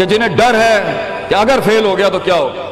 کہ جنہیں ڈر ہے کہ اگر فیل ہو گیا تو کیا ہوگا،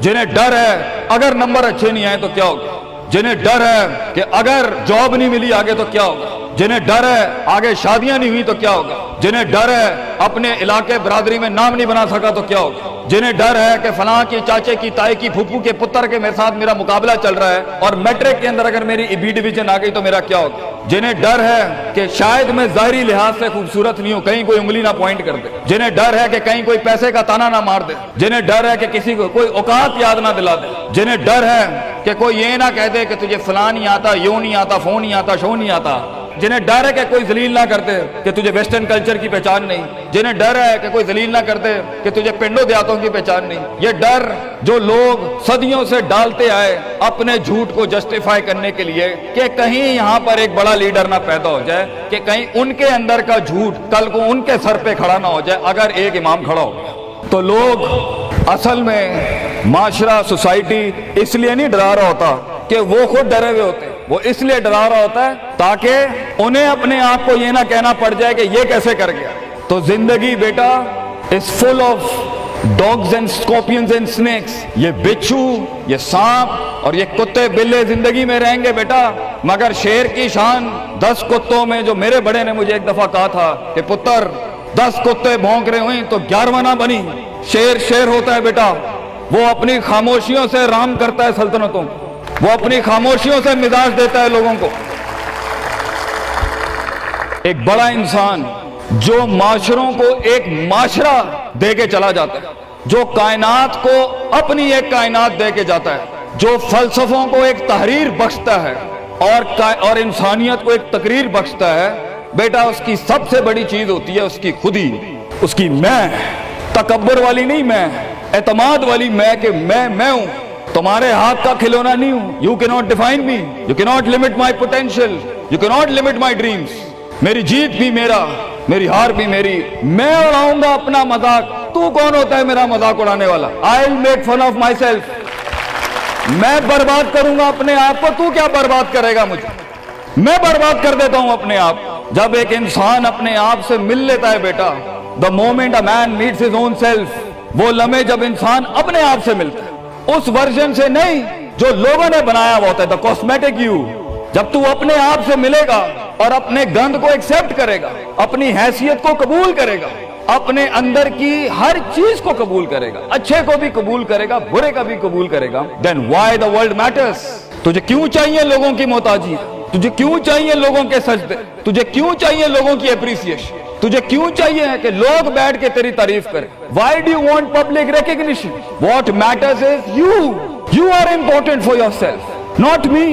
جنہیں ڈر ہے اگر نمبر اچھے نہیں آئے تو کیا ہوگا، جنہیں ڈر ہے کہ اگر جاب نہیں ملی آگے تو کیا ہوگا، جنہیں ڈر ہے آگے شادیاں نہیں ہوئی تو کیا ہوگا، جنہیں ڈر ہے اپنے علاقے برادری میں نام نہیں بنا سکا تو کیا ہوگا، جنہیں ڈر ہے کہ فلاں کی چاچے کی تائی کی پھپھو کے پتر کے میرے ساتھ میرا مقابلہ چل رہا ہے اور میٹرک کے اندر اگر میری بی ڈویژن آ گئی تو میرا کیا ہوگا، جنہیں ڈر ہے کہ شاید میں ظاہری لحاظ سے خوبصورت نہیں ہوں، کہیں کوئی انگلی نہ پوائنٹ کر دے، جنہیں ڈر ہے کہ کہیں کوئی پیسے کا تانا نہ مار دے، جنہیں ڈر ہے کہ کسی کو کوئی اوقات یاد نہ دلا دے، جنہیں ڈر ہے کہ کوئی یہ نہ کہہ دے کہ تجھے فلاں نہیں آتا، یوں نہیں آتا، فون نہیں آتا، شو نہیں آتا، جنہیں ڈر ہے کہ کوئی ذلیل نہ کرتے کہ تجھے ویسٹرن کلچر کی پہچان نہیں، جنہیں ڈر ہے کہ کوئی ذلیل نہ کرتے کہ تجھے پنڈوں دیہاتوں کی پہچان نہیں، یہ ڈر جو لوگ صدیوں سے ڈالتے آئے اپنے جھوٹ کو جسٹیفائی کرنے کے لیے کہ کہیں یہاں پر ایک بڑا لیڈر نہ پیدا ہو جائے، کہ کہیں ان کے اندر کا جھوٹ کل کو ان کے سر پہ کھڑا نہ ہو جائے اگر ایک امام کھڑا ہو گیا، تو لوگ اصل میں معاشرہ سوسائٹی اس لیے نہیں ڈرا رہا ہوتا کہ وہ خود ڈرے ہوئے ہوتے، وہ اس لیے ڈرا رہا ہوتا ہے تاکہ انہیں اپنے آپ کو یہ نہ کہنا پڑ جائے کہ یہ کیسے کر گیا۔ تو زندگی بیٹا is full of dogs and scorpions and snakes، یہ بچھو، یہ سانپ اور یہ کتے بلے زندگی میں رہیں گے بیٹا، مگر شیر کی شان 10 کتوں میں، جو میرے بڑے نے مجھے ایک دفعہ کہا تھا کہ پتر 10 کتے بھونک رہے ہوئیں تو 11واں نہ بنی، شیر ہوتا ہے بیٹا، وہ اپنی خاموشیوں سے رام کرتا ہے سلطنتوں، وہ اپنی خاموشیوں سے مزاج دیتا ہے لوگوں کو۔ ایک بڑا انسان جو معاشروں کو ایک معاشرہ دے کے چلا جاتا ہے، جو کائنات کو اپنی ایک کائنات دے کے جاتا ہے، جو فلسفوں کو ایک تحریر بخشتا ہے اور انسانیت کو ایک تقریر بخشتا ہے، بیٹا اس کی سب سے بڑی چیز ہوتی ہے اس کی خودی، اس کی میں، تکبر والی نہیں میں، اعتماد والی میں کہ میں ہوں، تمہارے ہاتھ کا کھلونا نہیں ہوں، you cannot define me, you cannot limit my potential, you cannot limit my dreams، میری جیت بھی میرا، میری ہار بھی میری، میں اڑاؤں گا اپنا مذاق، تو کون ہوتا ہے میرا مذاق اڑانے والا، I'll make fun of myself، میں برباد کروں گا اپنے آپ کو، تو کیا برباد کرے گا مجھے، میں برباد کر دیتا ہوں اپنے آپ۔ جب ایک انسان اپنے آپ سے مل لیتا ہے بیٹا، the moment a man meets his own self، وہ لمحے جب انسان اپنے آپ سے ملتا ہے، اس ورژن سے نہیں جو لوگوں نے بنایا ہوا ہوتا ہے، the cosmetic you، جب تو اپنے آپ سے ملے گا اور اپنے گند کو ایکسپٹ کرے گا، اپنی حیثیت کو قبول کرے گا، اپنے اندر کی ہر چیز کو قبول کرے گا، اچھے کو بھی قبول کرے گا، برے کا بھی قبول کرے گا، then why the world matters، تجھے کیوں چاہیے لوگوں کی محتاجی، تجھے کیوں چاہیے لوگوں کے سجدے، تجھے کیوں چاہیے لوگوں کی اپریسیشن، تجھے کیوں چاہیے کہ لوگ بیٹھ کے تیری تعریف کریں، why do you want public recognition، what matters is you are important for yourself، not me،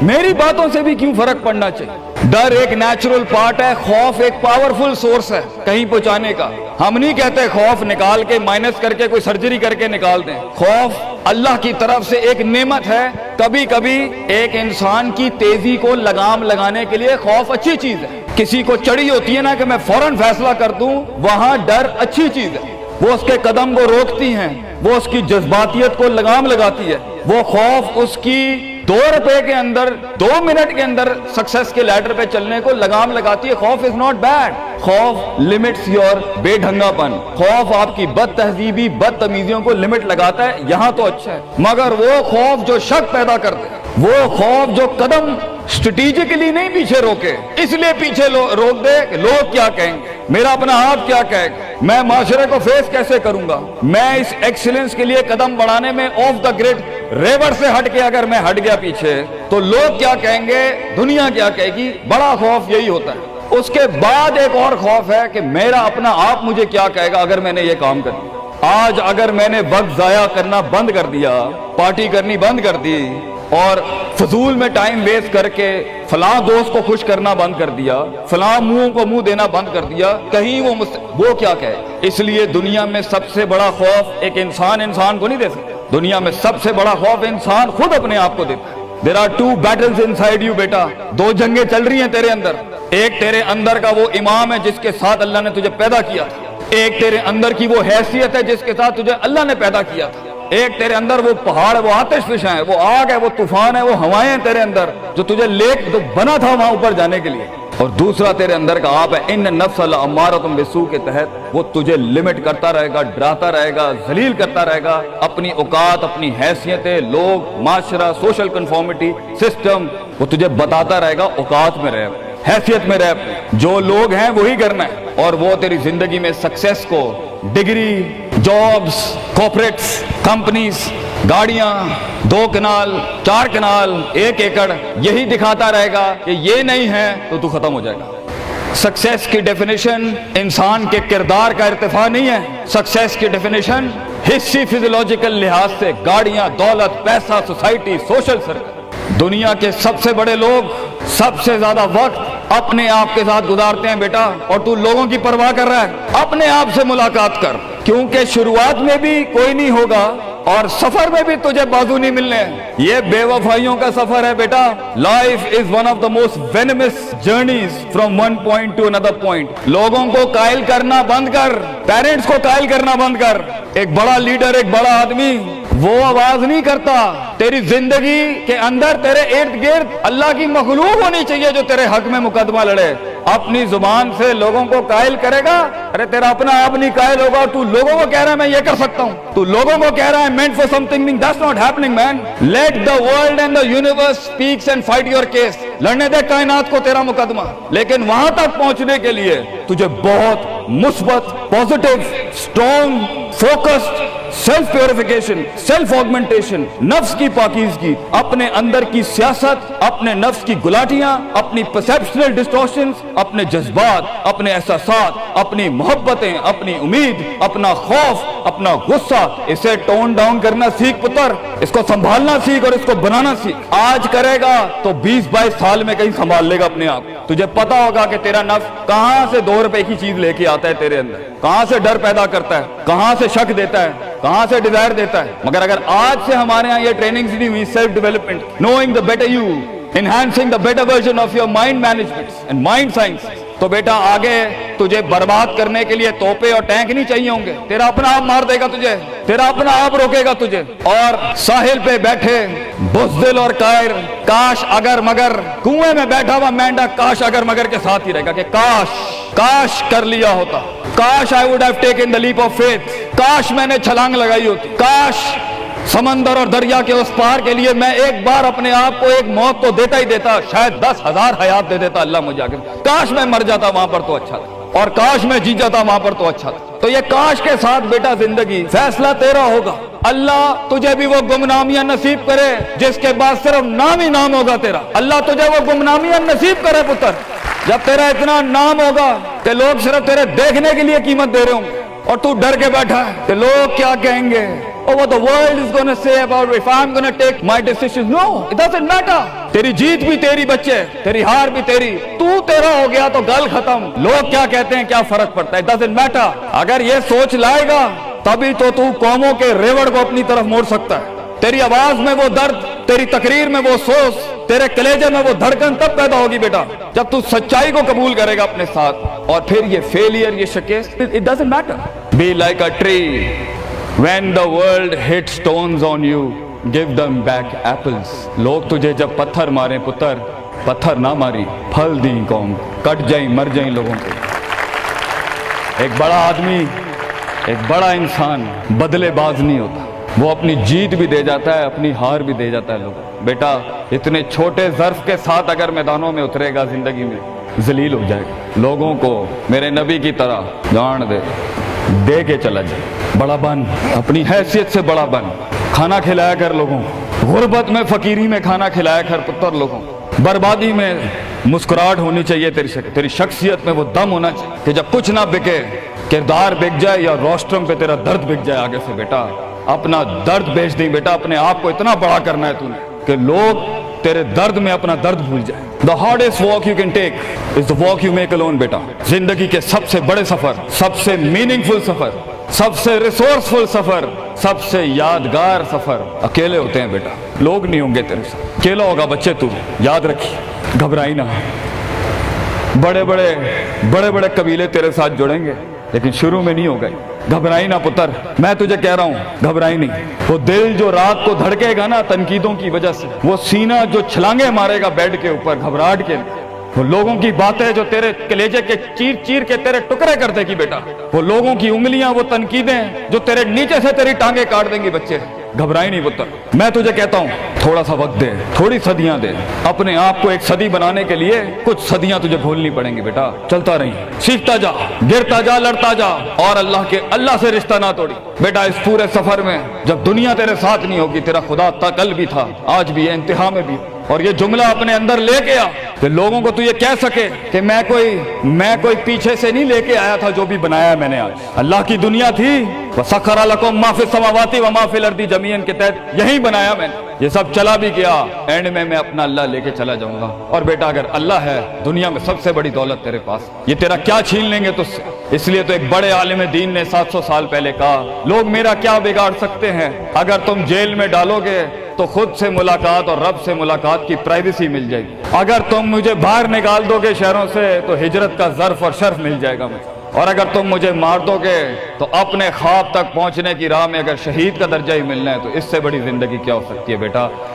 میری باتوں سے بھی کیوں فرق پڑنا چاہیے۔ ڈر ایک نیچرل پارٹ ہے، خوف ایک پاورفل سورس ہے کہیں پہنچانے کا۔ ہم نہیں کہتے خوف نکال کے مائنس کر کے کوئی سرجری کر کے نکال دیں، خوف اللہ کی طرف سے ایک نعمت ہے۔ کبھی کبھی ایک انسان کی تیزی کو لگام لگانے کے لیے خوف اچھی چیز ہے۔ کسی کو چڑی ہوتی ہے نا کہ میں فوراً فیصلہ کر دوں، وہاں ڈر اچھی چیز ہے، وہ اس کے قدم کو روکتی ہیں، وہ اس کی جذباتیت کو لگام لگاتی ہے۔ وہ خوف اس کی 2 روپے کے اندر 2 منٹ کے اندر سکسس کے لیڈر پہ چلنے کو لگام لگاتی ہے۔ خوف از ناٹ بیڈ، خوف لمٹس یور بے ڈھنگا پن، خوف آپ کی بد تہذیبی بد تمیزیوں کو لمٹ لگاتا ہے، یہاں تو اچھا ہے۔ مگر وہ خوف جو شک پیدا کرتے، وہ خوف جو قدم اسٹریٹجکلی نہیں پیچھے روکے، اس لیے پیچھے روک دے کہ لوگ کیا کہیں گے، میرا اپنا آپ کیا کہے گا، میں معاشرے کو فیس کیسے کروں گا، میں اس ایکسیلنس کے لیے قدم بڑھانے میں آف دا گریڈ ریور سے ہٹ کے اگر میں ہٹ گیا پیچھے تو لوگ کیا کہیں گے، دنیا کیا کہے گی۔ بڑا خوف یہی ہوتا ہے۔ اس کے بعد ایک اور خوف ہے کہ میرا اپنا آپ مجھے کیا کہے گا اگر میں نے یہ کام کر دیا۔ آج اگر میں نے وقت ضائع کرنا بند کر دیا، پارٹی کرنی بند کر دی اور فضول میں ٹائم ویسٹ کر کے فلاں دوست کو خوش کرنا بند کر دیا، فلاں منہ کو منہ دینا بند کر دیا، کہیں وہ کیا کہے۔ اس لیے دنیا میں سب سے بڑا خوف ایک انسان کو نہیں دے سکتا، دنیا میں سب سے بڑا خوف انسان خود اپنے آپ کو دیتا ہے۔ There are 2 battles inside you بیٹا، 2 جنگیں چل رہی ہیں تیرے اندر۔ ایک تیرے اندر کا وہ امام ہے جس کے ساتھ اللہ نے تجھے پیدا کیا تھا، ایک تیرے اندر کی وہ حیثیت ہے جس کے ساتھ تجھے اللہ نے پیدا کیا تھا، ایک تیرے اندر وہ پہاڑ، وہ آتش فشاں ہے، وہ آگ ہے، وہ طوفان ہے، وہ ہوائیں ہیں تیرے اندر جو تجھے تو بنا تھا وہاں اوپر جانے کے لیے۔ اور دوسرا تیرے اندر کا آپ ہے ان نفس لامارۃ بالسوء کے تحت وہ تجھے لمٹ کرتا رہے گا، ڈراتا رہے گا، ذلیل کرتا رہے گا، اپنی اوقات، اپنی حیثیتیں، لوگ، معاشرہ، سوشل کنفارمیٹی، سسٹم، وہ تجھے بتاتا رہے گا اوقات میں رہ، حیثیت میں رہ، جو لوگ ہیں وہی کرنا ہے، اور وہ تیری زندگی میں سکسیس کو، ڈگری، جابز، کارپوریٹس، کمپنیز، گاڑیاں، 2 کنال، 4 کنال، 1 ایکڑ، یہی دکھاتا رہے گا کہ یہ نہیں ہے تو ختم ہو جائے گا۔ سکسیس کی ڈیفینیشن انسان کے کردار کا ارتفاع نہیں ہے، سکسیس کی ڈیفینیشن حصی فزیولوجیکل لحاظ سے گاڑیاں، دولت، پیسہ، سوسائٹی، سوشل سرکل۔ دنیا کے سب سے بڑے لوگ سب سے زیادہ وقت اپنے آپ کے ساتھ گزارتے ہیں بیٹا، اور تو لوگوں کی پرواہ کر رہا ہے؟ اپنے آپ سے ملاقات کر، کیونکہ شروعات میں بھی کوئی نہیں ہوگا اور سفر میں بھی تجھے بازو نہیں ملنے ہیں۔ یہ بے وفائیوں کا سفر ہے بیٹا۔ Life is one of the most venomous journeys from one point to another point. لوگوں کو قائل کرنا بند کر، پیرنٹس کو قائل کرنا بند کر۔ ایک بڑا لیڈر، ایک بڑا آدمی وہ آواز نہیں کرتا، تیری زندگی کے اندر تیرے ارد گرد اللہ کی مخلوق ہونی چاہیے جو تیرے حق میں مقدمہ لڑے۔ اپنی زبان سے لوگوں کو قائل کرے گا، ارے تیرا اپنا آپ نہیں قائل ہوگا۔ تو لوگوں کو کہہ رہا ہے میں یہ کر سکتا ہوں، تو لوگوں کو کہہ رہا ہے meant for something, that's not happening man. Let the world and the universe speaks and fight your case. لڑنے دے کائنات کو تیرا مقدمہ، لیکن وہاں تک پہنچنے کے لیے تجھے بہت مثبت، positive, strong, focused, self purification, self augmentation, نفس کی پاکیزگی، اپنے اندر کی سیاست، اپنے نفس کی گلاٹیاں، اپنی پرسیپشنل ڈسٹورشنز، اپنے جذبات، اپنے احساسات، اپنی محبتیں، اپنی امید، اپنا خوف، اپنا غصہ، اسے ٹون ڈاؤن کرنا سیکھ پتر، اس کو سنبھالنا سیکھ اور اس کو بنانا سیکھ۔ آج کرے گا تو 20-22 سال میں کہیں سنبھال لے گا اپنے آپ۔ تجھے پتا ہوگا کہ تیرا نفس کہاں سے 2 روپے کی چیز لے کے آتا ہے تیرے اندر، کہاں سے ڈر پیدا کرتا ہے، کہاں سے شک دیتا ہے، کہاں سے ڈیزائر دیتا ہے۔ مگر اگر آج سے ہمارے ہاں یہ ٹریننگز نہیں ہوئی، self development, knowing the better you, enhancing the better version of your mind management and mind science، تو بیٹا آگے تجھے برباد کرنے کے لیے توپے اور ٹینک نہیں چاہیے ہوں گے، تیرا اپنا آپ مار دے گا تجھے، تیرا اپنا آپ روکے گا تجھے۔ اور ساحل پہ بیٹھے بزدل اور قائر، کاش اگر مگر، کنویں میں بیٹھا ہوا مینڈا کاش اگر مگر کے ساتھ ہی رہے گا کہ کاش کر لیا ہوتا، کاش I would have taken the leap of faith، کاش میں نے چھلانگ لگائی ہوتی، کاش سمندر اور دریا کے اس پار کے لیے میں ایک بار اپنے آپ کو ایک موت تو دیتا ہی دیتا، شاید 10,000 حیات دے دیتا اللہ مجھے آگے، کاش میں مر جاتا وہاں پر تو اچھا تھا، اور کاش میں جی جاتا وہاں پر تو اچھا تھا۔ تو یہ کاش کے ساتھ بیٹا زندگی، فیصلہ تیرا ہوگا۔ اللہ تجھے بھی وہ گمنامیاں نصیب کرے جس کے بعد صرف نام ہی نام ہوگا تیرا۔ اللہ تجھے وہ گمنامیاں نصیب کرے پتر، جب تیرا اتنا نام ہوگا کہ لوگ صرف تیرے دیکھنے کے لیے قیمت دے رہے ہوں گے، اور تو ڈر کے بیٹھا ہے کہ لوگ کیا کہیں گے، or what the world is going to say about if I'm going to take my decisions. No, it doesn't matter. تیری جیت بھی تیری بچے، تیری ہار بھی تیری، تو تیرا ہو گیا تو گل ختم، لوگ کیا کہتے ہیں کیا فرق پڑتا ہے، it doesn't matter۔ اگر یہ سوچ لائے گا تبھی تو قوموں کے ریوڑ کو اپنی طرف موڑ سکتا ہے۔ تیری آواز میں وہ درد، تیری تقریر میں وہ سوز، تیرے کلیجے میں وہ دھڑکن تب پیدا ہوگی بیٹا جب تو سچائی کو قبول کرے گا اپنے ساتھ۔ اور پھر یہ فیلئر، یہ شکست، it doesn't matter۔ Be like a tree، when the world hits stones on you، give them back apples۔ لوگ تجھے جب پتھر ماریں پتر، پتھر نہ ماری، پھل دیں قوم، کٹ جائیں مر جائیں لوگوں کو۔ ایک بڑا آدمی، ایک بڑا انسان بدلے باز نہیں ہوتا، وہ اپنی جیت بھی دے جاتا ہے، اپنی ہار بھی دے جاتا ہے لوگ۔ بیٹا اتنے چھوٹے ظرف کے ساتھ اگر میدانوں میں اترے گا زندگی میں، ذلیل ہو جائے گا، لوگوں کو میرے نبی کی طرح جان دے کے چلا جائے، بڑا بن، اپنی حیثیت سے بڑا بن، کھانا کھلایا کر لوگوں کو، غربت میں فقیری میں کھانا کھلایا کر پتر لوگوں کو، بربادی میں مسکراہٹ ہونی چاہیے، تیری شخصیت میں وہ دم ہونا چاہیے کہ جب کچھ نہ بکے، کردار بک جائے یا روسٹرم پہ تیرا درد بک جائے آگے سے۔ بیٹا اپنا درد بیچ دیں بیٹا، اپنے آپ کو اتنا بڑا کرنا ہے تُونے کہ لوگ تیرے درد میں اپنا درد بھول جائیں۔ The hardest walk you can take is the walk you make alone بیٹا۔ زندگی کے سب سے بڑے سفر، سب سے میننگ فل سفر، سب سے ریسورسفل سفر، سب سے یادگار سفر اکیلے ہوتے ہیں بیٹا، لوگ نہیں ہوں گے تیرے ساتھ، اکیلا ہوگا بچے تو، یاد رکھیے، گھبرائی نہ۔ بڑے بڑے قبیلے تیرے ساتھ جڑیں گے لیکن شروع میں نہیں ہوگا، گھبرائی نہ پتر، میں تجھے کہہ رہا ہوں گھبرائی نہیں۔ وہ دل جو رات کو دھڑکے گا نا تنقیدوں کی وجہ سے، وہ سینہ جو چھلانگے مارے گا بیڈ کے اوپر گھبراہٹ کے، وہ لوگوں کی باتیں جو تیرے کلیجے کے چیر چیر کے تیرے ٹکڑے کر دے گی بیٹا، وہ لوگوں کی انگلیاں، وہ تنقیدیں جو تیرے نیچے سے تیری ٹانگیں کاٹ دیں گی بچے، گھبرائی نہیں پتر۔ میں تجھے کہتا ہوں تھوڑا سا وقت دے، تھوڑی صدیاں دے، اپنے آپ کو ایک صدی بنانے کے لیے کچھ صدیاں تجھے بھولنی پڑیں گی بیٹا، چلتا رہی، سیکھتا جا، گرتا جا، لڑتا جا، اور اللہ سے رشتہ نہ توڑی بیٹا۔ اس پورے سفر میں جب دنیا تیرے ساتھ نہیں ہوگی، تیرا خدا کل بھی تھا، آج بھی ہے، انتہا میں بھی، اور یہ جملہ اپنے اندر لے کے آ کہ لوگوں کو تو یہ کہہ سکے کہ میں کوئی پیچھے سے نہیں لے کے آیا تھا، جو بھی بنایا میں نے آج اللہ کی دنیا تھی، وَسَخَّرَ لَكُم مَّا فِي السَّمَاوَاتِ وَمَا فِي الْأَرْضِ جَمِيعًا کے تحت یہی بنایا میں نے، یہ سب چلا بھی گیا، اینڈ میں اپنا اللہ لے کے چلا جاؤں گا۔ اور بیٹا اگر اللہ ہے دنیا میں سب سے بڑی دولت تیرے پاس، یہ تیرا کیا چھین لیں گے تجھ سے؟ اس لیے تو ایک بڑے عالم دین نے 700 سال پہلے کہا، لوگ میرا کیا بگاڑ سکتے ہیں؟ اگر تم جیل میں ڈالو گے تو خود سے ملاقات اور رب سے ملاقات کی پرائیویسی مل جائے گی، اگر تم مجھے باہر نکال دو گے شہروں سے تو ہجرت کا ظرف اور شرف مل جائے گا مجھے، اور اگر تم مجھے مار دو گے تو اپنے خواب تک پہنچنے کی راہ میں اگر شہید کا درجہ ہی ملنا ہے تو اس سے بڑی زندگی کیا ہو سکتی ہے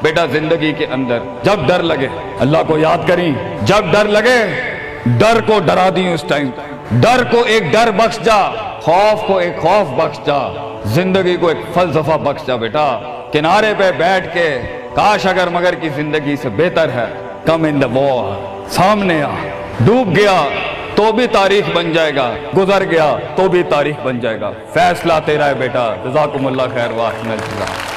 بیٹا زندگی کے اندر جب ڈر لگے اللہ کو یاد کریں، جب ڈر لگے ڈر کو ڈرا دیں، اس ٹائم ڈر کو ایک ڈر بخش جا، خوف کو ایک خوف بخش جا، زندگی کو ایک فلسفہ بخش جا بیٹا۔ کنارے پہ بیٹھ کے کاش اگر مگر کی زندگی سے بہتر ہے، کم ان دا وار، سامنے آ، ڈوب گیا تو بھی تاریخ بن جائے گا، گزر گیا تو بھی تاریخ بن جائے گا، فیصلہ تیرا ہے بیٹا۔ جزاکم اللہ خیر واحسن الجزا۔